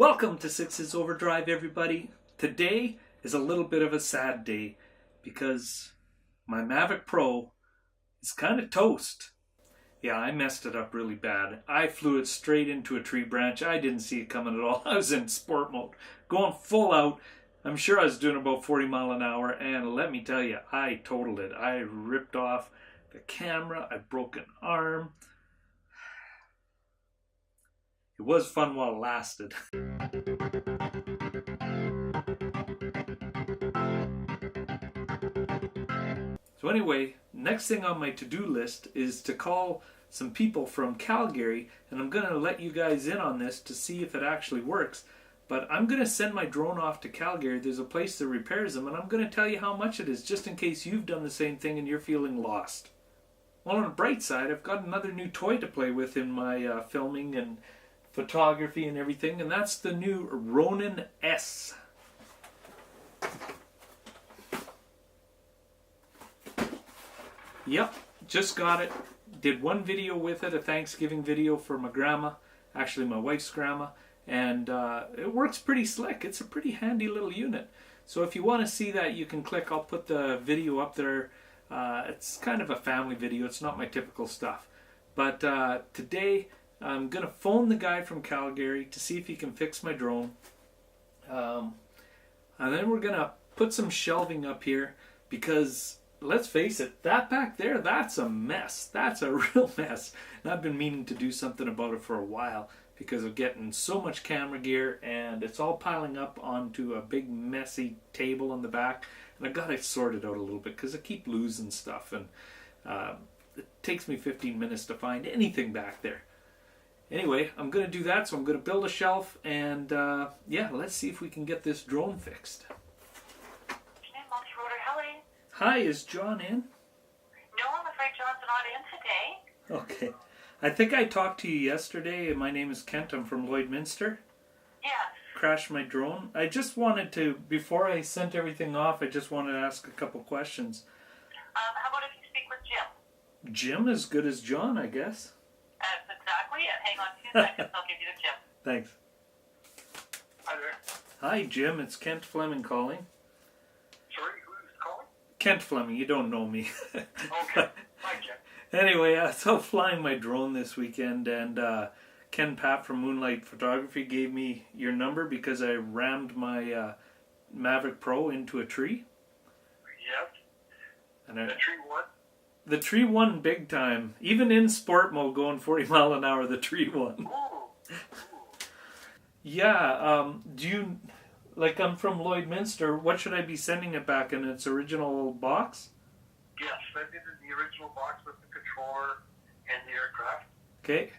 Welcome to Sixes Overdrive, everybody. Today is a little bit of a sad day because my Mavic Pro is kind of toast. Yeah, I messed it up really bad. I flew it straight into a tree branch. I didn't see it coming at all. I was in sport mode, going full out. I'm sure I was doing about 40 miles an hour, and let me tell you, I totaled it. I ripped off the camera. I broke an arm. It was fun while it lasted. So anyway, next thing on my to-do list is to call some people from Calgary, and I'm going to let you guys in on this to see if it actually works. But I'm going to send my drone off to Calgary. There's a place that repairs them, and I'm going to tell you how much it is, just in case you've done the same thing and you're feeling lost. Well, on the bright side, I've got another new toy to play with in my filming and photography and everything, and that's the new Ronin S. Yep, just got it. Did one video with it, a Thanksgiving video for my grandma, actually my wife's grandma, and it works pretty slick. It's a pretty handy little unit. So if you want to see that, you can click. I'll put the video up there. It's kind of a family video. It's not my typical stuff. But today I'm going to phone the guy from Calgary to see if he can fix my drone. And then we're going to put some shelving up here because, let's face it, that back there, that's a mess. That's a real mess. And I've been meaning to do something about it for a while because of getting so much camera gear, and it's all piling up onto a big messy table in the back. And I got to sort it out a little bit because I keep losing stuff, and it takes me 15 minutes to find anything back there. Anyway, I'm going to do that, so I'm going to build a shelf, and yeah, let's see if we can get this drone fixed. Hi, is John in? No, I'm afraid John's not in today. Okay. I think I talked to you yesterday. My name is Kent. I'm from Lloydminster. Yes. Crashed my drone. I just wanted to, before I sent everything off, I just wanted to ask a couple questions. How about if you speak with Jim? Jim is good as John, I guess. That's exactly it. Hang on 2 seconds. I'll give you to Jim. Thanks. Hi there. Hi, Jim. It's Kent Fleming calling. Sorry, who's calling? Kent Fleming. You don't know me. Okay. Hi, Jim. Anyway, I was out flying my drone this weekend, and Ken Papp from Moonlight Photography gave me your number because I rammed my Mavic Pro into a tree. Yes. And the tree what? The tree won big time. Even in sport mode, going 40 mile an hour, the tree won. Ooh. Yeah, do you, like, I'm from Lloydminster, what should I be sending it back in its original box? Yes, send it in the original box with the controller and the aircraft. Okay.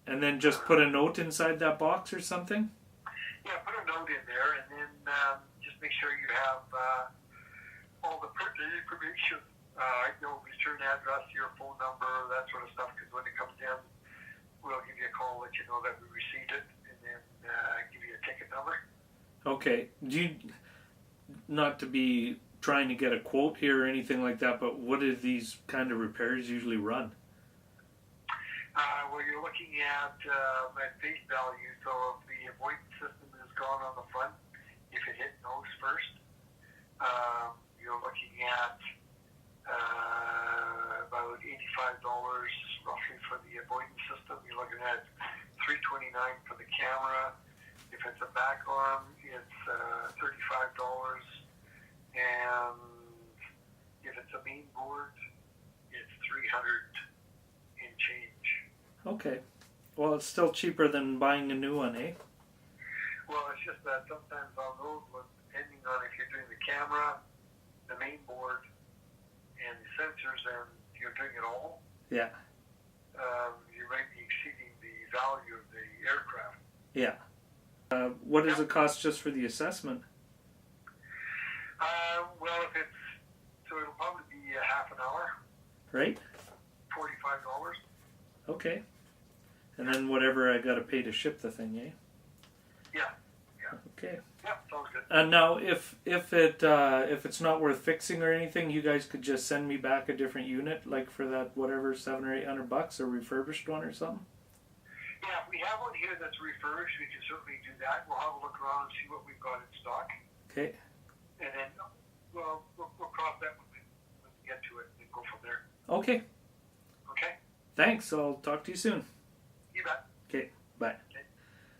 And then just put a note inside that box or something? Yeah, put a note in there, and then just make sure you have all the pertinent information. Return address, your phone number, that sort of stuff, because when it comes in, we'll give you a call, let you know that we received it, and then give you a ticket number. Okay. Do you, not to be trying to get a quote here or anything like that, but what do these kind of repairs usually run? Well, you're looking at face value, so if the avoidance system is gone on the front, if it hit nose first, you're looking at about $85 roughly for the avoidance system. You're looking at $329 for the camera. If it's a back arm, it's $35, and if it's a main board, it's $300 in change. Okay. Well, it's still cheaper than buying a new one, eh? Well, it's just that sometimes on those ones, depending on if you're doing the camera, the main board, and the sensors, and you're doing it all, yeah, you might be exceeding the value of the aircraft. Yeah. What does it cost just for the assessment? Well, if it's, so it'll probably be a half an hour. Right. $45. Okay. And then whatever I got to pay to ship the thing, eh? Yeah. Yeah. Okay. Yeah, sounds good. And now, if it's not worth fixing or anything, you guys could just send me back a different unit, like for that whatever $700 or $800, a refurbished one or something. Yeah, if we have one here that's refurbished, we can certainly do that. We'll have a look around and see what we've got in stock. Okay. And then we'll cross that when we get to it and go from there. Okay. Okay? Thanks. I'll talk to you soon. You bet. Okay. Bye. Okay.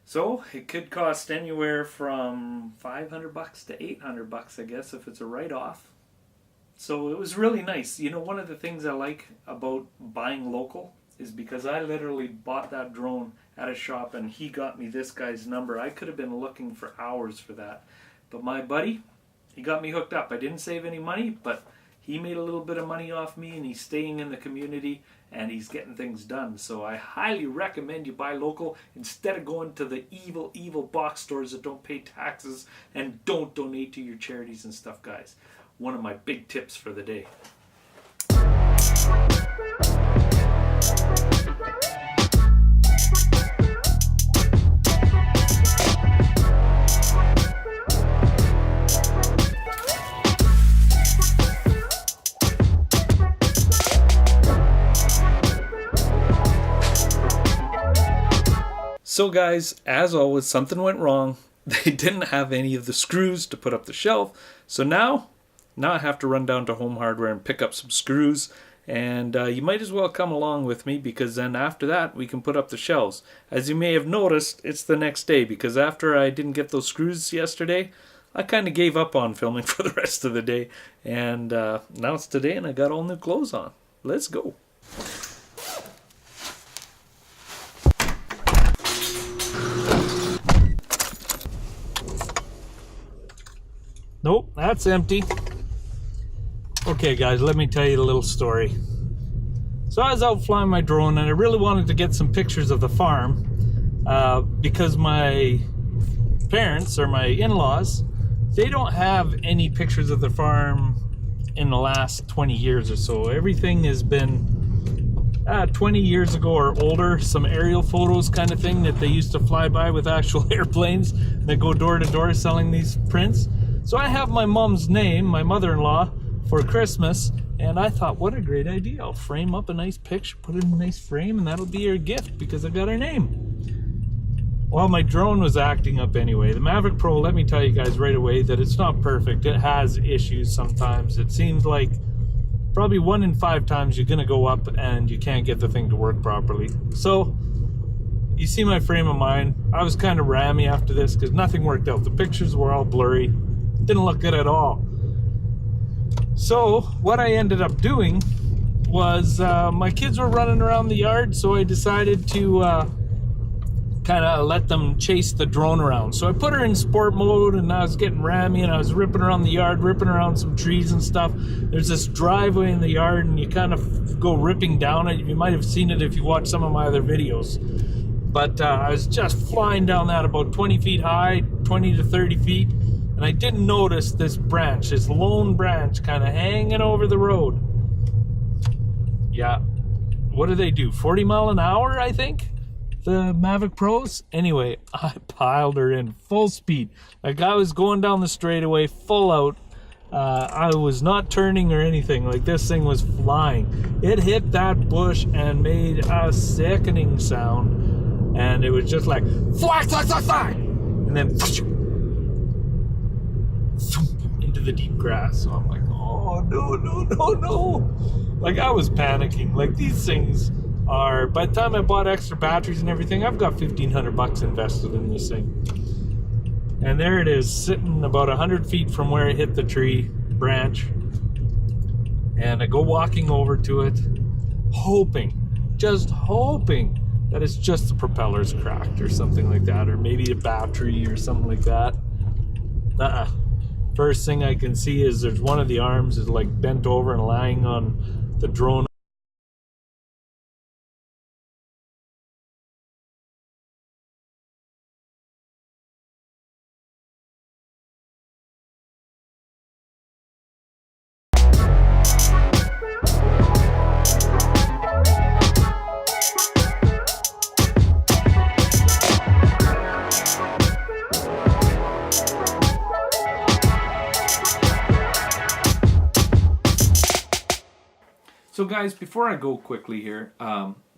So it could cost anywhere from $500 to $800, I guess, if it's a write-off. So it was really nice. You know, one of the things I like about buying local is because I literally bought that drone at a shop and he got me this guy's number. I could have been looking for hours for that. But my buddy, he got me hooked up. I didn't save any money, but he made a little bit of money off me, and he's staying in the community and he's getting things done. So I highly recommend you buy local instead of going to the evil box stores that don't pay taxes and don't donate to your charities and stuff, guys. One of my big tips for the day. So guys, as always, something went wrong. They didn't have any of the screws to put up the shelf. So now I have to run down to Home Hardware and pick up some screws. And you might as well come along with me, because then after that we can put up the shelves. As you may have noticed, it's the next day, because after I didn't get those screws yesterday, I kind of gave up on filming for the rest of the day. And now it's today and I got all new clothes on. Let's go. Nope, that's empty. Okay guys, let me tell you a little story. So I was out flying my drone and I really wanted to get some pictures of the farm because my parents, or my in-laws, they don't have any pictures of the farm in the last 20 years or so. Everything has been 20 years ago or older, some aerial photos kind of thing that they used to fly by with actual airplanes that go door to door selling these prints. So I have my mom's name, my mother-in-law, for Christmas, and I thought, what a great idea. I'll frame up a nice picture, put it in a nice frame, and that'll be her gift because I got her name. Well, my drone was acting up anyway. The Mavic Pro, let me tell you guys right away that it's not perfect. It has issues sometimes. It seems like probably 1 in 5 times you're gonna go up and you can't get the thing to work properly. So, you see my frame of mind. I was kind of rammy after this because nothing worked out. The pictures were all blurry. Didn't look good at all. So what I ended up doing was my kids were running around the yard, so I decided to kind of let them chase the drone around. So I put her in sport mode and I was getting rammy and I was ripping around the yard, ripping around some trees and stuff. There's this driveway in the yard and you kind of go ripping down it. You might have seen it if you watched some of my other videos. But I was just flying down that about 20 feet high, 20 to 30 feet. And I didn't notice this branch, this lone branch kind of hanging over the road. Yeah, what do they do? 40 mile an hour, I think? The Mavic Pros? Anyway, I piled her in full speed. Like I was going down the straightaway full out. I was not turning or anything. Like this thing was flying. It hit that bush and made a sickening sound. And it was just like, fly, fly, fly, fly! And then into the deep grass. So I'm like, oh no. Like I was panicking. Like these things are, by the time I bought extra batteries and everything, I've got $1,500 invested in this thing. And there it is, sitting about 100 feet from where it hit the tree branch. And I go walking over to it, just hoping that it's just the propeller's cracked or something like that, or maybe a battery or something like that. First thing I can see is there's one of the arms is like bent over and lying on the drone. So guys, before I go quickly here,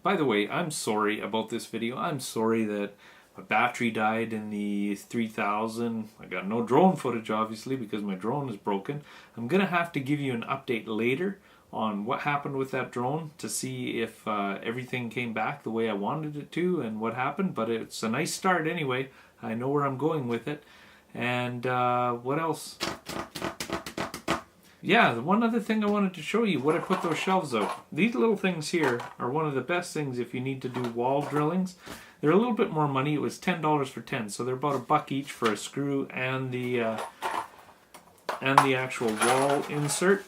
By the way, I'm sorry about this video. I'm sorry that my battery died in the 3000. I got no drone footage, obviously, because my drone is broken. I'm going to have to give you an update later on what happened with that drone to see if everything came back the way I wanted it to and what happened. But it's a nice start anyway. I know where I'm going with it. And what else? Yeah, the one other thing I wanted to show you, what I put those shelves out. These little things here are one of the best things if you need to do wall drillings. They're a little bit more money. It was $10 for 10, so they're about $1 each for a screw and the actual wall insert.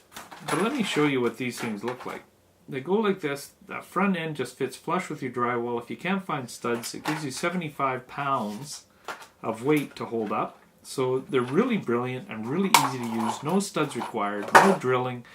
But let me show you what these things look like. They go like this. That front end just fits flush with your drywall. If you can't find studs, it gives you 75 pounds of weight to hold up. So they're really brilliant and really easy to use. No studs required, no drilling,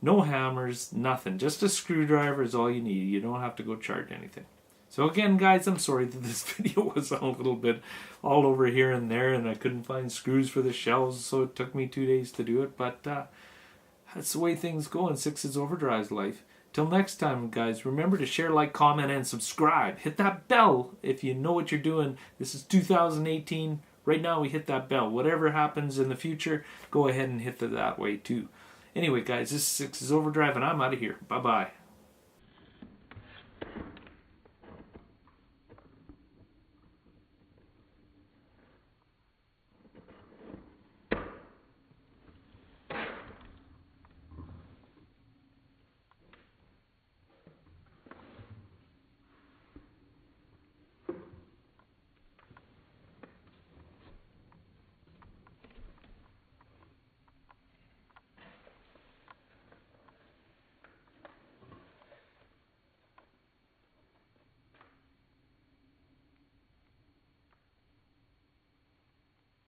no hammers, nothing. Just a screwdriver is all you need. You don't have to go charge anything. So again, guys, I'm sorry that this video was a little bit all over here and there, and I couldn't find screws for the shelves, so it took me 2 days to do it. But that's the way things go in Six's Overdrive's life. Till next time, guys, remember to share, like, comment, and subscribe. Hit that bell if you know what you're doing. This is 2018. Right now, we hit that bell. Whatever happens in the future, go ahead and hit that way too. Anyway, guys, this is Six's Overdrive, and I'm out of here. Bye-bye.